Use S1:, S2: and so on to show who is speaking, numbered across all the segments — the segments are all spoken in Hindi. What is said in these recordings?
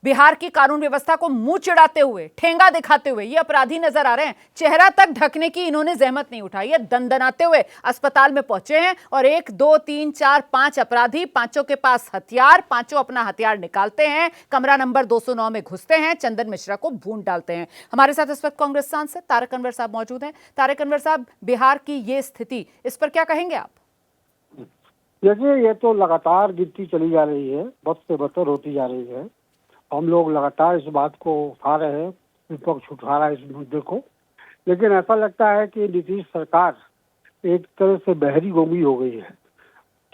S1: बिहार की कानून व्यवस्था को मुंह चिढ़ाते हुए, ठेंगा दिखाते हुए ये अपराधी नजर आ रहे हैं। चेहरा तक ढकने की इन्होंने जहमत नहीं उठाई है। दंदनाते हुए अस्पताल में पहुंचे हैं और 1 2 3 4 5 अपराधी, पांचों के पास हथियार, पांचों अपना हथियार निकालते हैं, कमरा नंबर 209 में घुसते हैं, चंदन मिश्रा को भून डालते हैं। हमारे साथ इस वक्त कांग्रेस सांसद तारक अनवर साहब मौजूद हैं। तारक अनवर साहब, बिहार की ये स्थिति, इस पर क्या कहेंगे आप?
S2: देखिए, ये तो लगातार गिरती चली जा रही है, बद से बदतर होती जा रही है। हम लोग लगातार इस बात को उठा रहे हैं, विपक्ष उठा रहा है इस मुद्दे को, लेकिन ऐसा लगता है कि नीतीश सरकार एक तरह से बहरी गोमी हो गई है।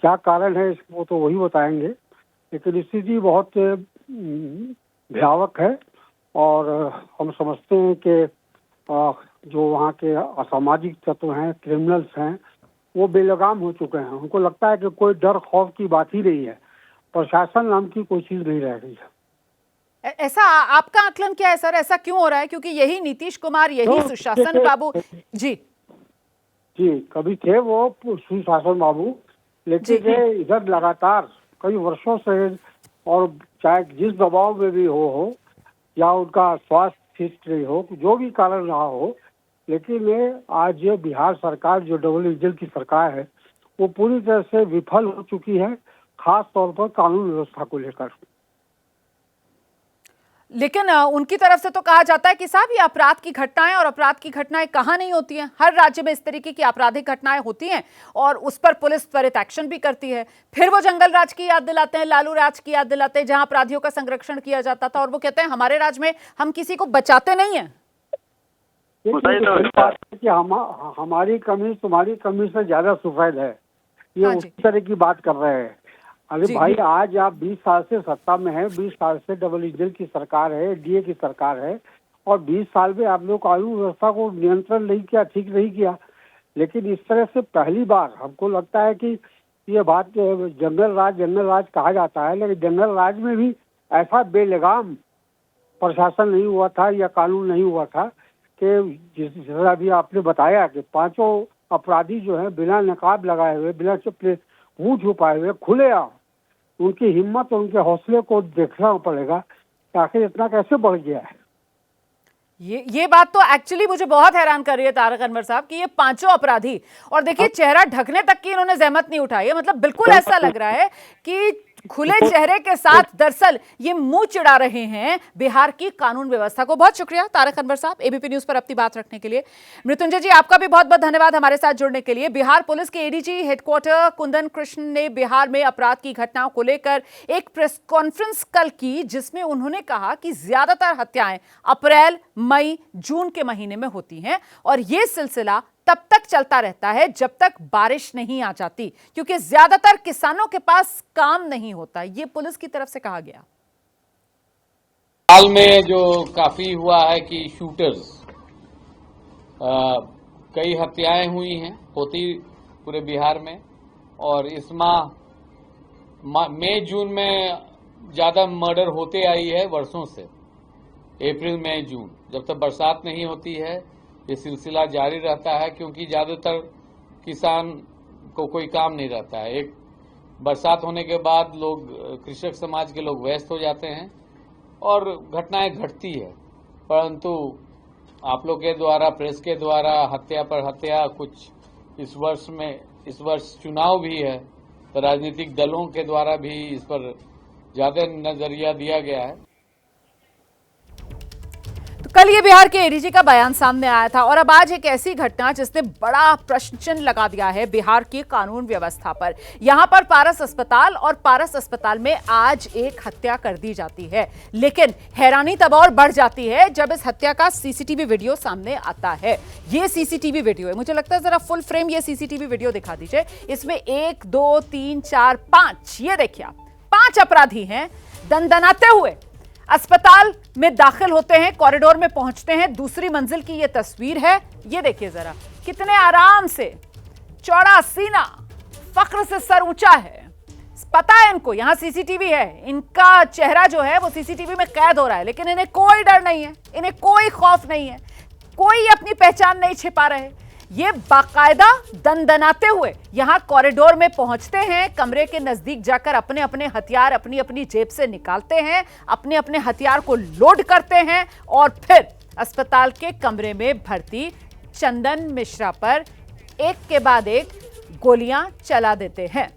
S2: क्या कारण है इसको तो वही बताएंगे, लेकिन स्थिति बहुत भयावह है और हम समझते हैं कि जो वहाँ के असामाजिक तत्व हैं, क्रिमिनल्स हैं, वो बेलगाम हो चुके हैं। उनको लगता है कि कोई डर खौफ की बात ही नहीं है, प्रशासन नाम की कोई चीज नहीं रह गई है।
S1: ऐसा आपका आकलन क्या है सर? ऐसा क्यों हो रहा है? क्योंकि यही नीतीश कुमार, यही सुशासन बाबू जी
S2: कभी थे वो सुशासन बाबू, लेकिन ये इधर लगातार कई वर्षों से, और चाहे जिस दबाव में भी हो या उनका स्वास्थ्य हिस्ट्री हो, जो भी कारण रहा हो, लेकिन ये आज ये बिहार सरकार जो डबल इंजन की सरकार है, वो पूरी तरह से विफल हो चुकी है, खास तौर पर कानून व्यवस्था को लेकर।
S1: लेकिन उनकी तरफ से तो कहा जाता है कि साहब ये अपराध की घटनाएं, और अपराध की घटनाएं कहाँ नहीं होती हैं? हर राज्य में इस तरीके की आपराधिक घटनाएं होती हैं और उस पर पुलिस त्वरित एक्शन भी करती है। फिर वो जंगल राज की याद दिलाते हैं, लालू राज की याद दिलाते हैं, जहां अपराधियों का संरक्षण किया जाता था, और वो कहते हैं हमारे राज्य में हम किसी को बचाते नहीं है।
S2: कि हमारी कमी तुम्हारी कमी से ज्यादा सफेद है, ये उस तरह की बात कर रहे हैं। अरे भाई, आज आप 20 साल से सत्ता में हैं, 20 साल से डबल इंजन की सरकार है, डीए की सरकार है, और 20 साल में आप लोग कानून व्यवस्था को नियंत्रण नहीं किया, ठीक नहीं किया। लेकिन इस तरह से पहली बार हमको लगता है कि ये बात जंगल राज कहा जाता है, लेकिन जंगल राज में भी ऐसा बेलगाम प्रशासन नहीं हुआ था या कानून नहीं हुआ था कि जिस अभी आपने बताया कि पांचों अपराधी जो है बिना नकाब लगाए हुए, बिना मुंह छुपाए हुए, खुले आम, उनकी हिम्मत और उनके हौसले को देखना पड़ेगा कि आखिर इतना कैसे बढ़ गया है।
S1: ये बात तो एक्चुअली मुझे बहुत हैरान कर रही है तारक अनवर साहब कि ये पांचों अपराधी, और देखिए चेहरा ढकने तक की इन्होंने जहमत नहीं उठाई है। मतलब बिल्कुल ऐसा लग रहा है कि खुले चेहरे के साथ दरअसल ये मुंह चिढ़ा रहे हैं बिहार की कानून व्यवस्था को। बहुत शुक्रिया तारक अनवर साहब, एबीपी न्यूज पर अपनी बात रखने के लिए। मृत्युंजय जी, आपका भी बहुत बहुत धन्यवाद हमारे साथ जुड़ने के लिए। बिहार पुलिस के एडीजी हेडक्वार्टर कुंदन कृष्ण ने बिहार में अपराध की घटनाओं को लेकर एक प्रेस कॉन्फ्रेंस कल की, जिसमें उन्होंने कहा कि ज्यादातर हत्याएं अप्रैल, मई, जून के महीने में होती हैं और यह सिलसिला तब तक चलता रहता है जब तक बारिश नहीं आ जाती, क्योंकि ज्यादातर किसानों के पास काम नहीं होता। ये पुलिस की तरफ से कहा गया।
S3: हाल में जो काफी हुआ है कि शूटर्स, कई हत्याएं हुई हैं, होती पूरे बिहार में, और इस माह मई जून में ज्यादा मर्डर होते आई है वर्षों से। अप्रैल, मई, जून, जब तक बरसात नहीं होती है ये सिलसिला जारी रहता है, क्योंकि ज्यादातर किसान को कोई काम नहीं रहता है। एक बरसात होने के बाद लोग, कृषक समाज के लोग व्यस्त हो जाते हैं और घटनाएं घटती है। परंतु आप लोग के द्वारा, प्रेस के द्वारा हत्या पर हत्या, कुछ इस वर्ष चुनाव भी है, तो राजनीतिक दलों के द्वारा भी इस पर ज्यादा नजरिया दिया गया है।
S1: कल ये बिहार के एडीजी का बयान सामने आया था, और अब आज एक ऐसी घटना जिसने बड़ा प्रश्न चिन्ह लगा दिया है बिहार की कानून व्यवस्था पर। यहां पर पारस अस्पताल, और पारस अस्पताल में आज एक हत्या कर दी जाती है। लेकिन हैरानी तब और बढ़ जाती है जब इस हत्या का सीसीटीवी वीडियो सामने आता है। ये सीसीटीवी वीडियो है, मुझे लगता है जरा फुल फ्रेम ये सीसीटीवी वीडियो दिखा दीजिए। इसमें 1 2 3 4 5, ये देखिए, 5 अपराधी हैं, दंदनाते हुए अस्पताल में दाखिल होते हैं, कॉरिडोर में पहुंचते हैं। दूसरी मंजिल की यह तस्वीर है, ये देखिए जरा, कितने आराम से, चौड़ा सीना, फक्र से सर ऊंचा है। पता है इनको, यहां सीसीटीवी है, इनका चेहरा जो है वो सीसीटीवी में कैद हो रहा है, लेकिन इन्हें कोई डर नहीं है, इन्हें कोई खौफ नहीं है, कोई अपनी पहचान नहीं छिपा रहे। ये बाकायदा दनदनाते हुए यहां कॉरिडोर में पहुंचते हैं, कमरे के नजदीक जाकर अपने अपने हथियार अपनी अपनी जेब से निकालते हैं, अपने अपने हथियार को लोड करते हैं और फिर अस्पताल के कमरे में भर्ती चंदन मिश्रा पर एक के बाद एक गोलियां चला देते हैं।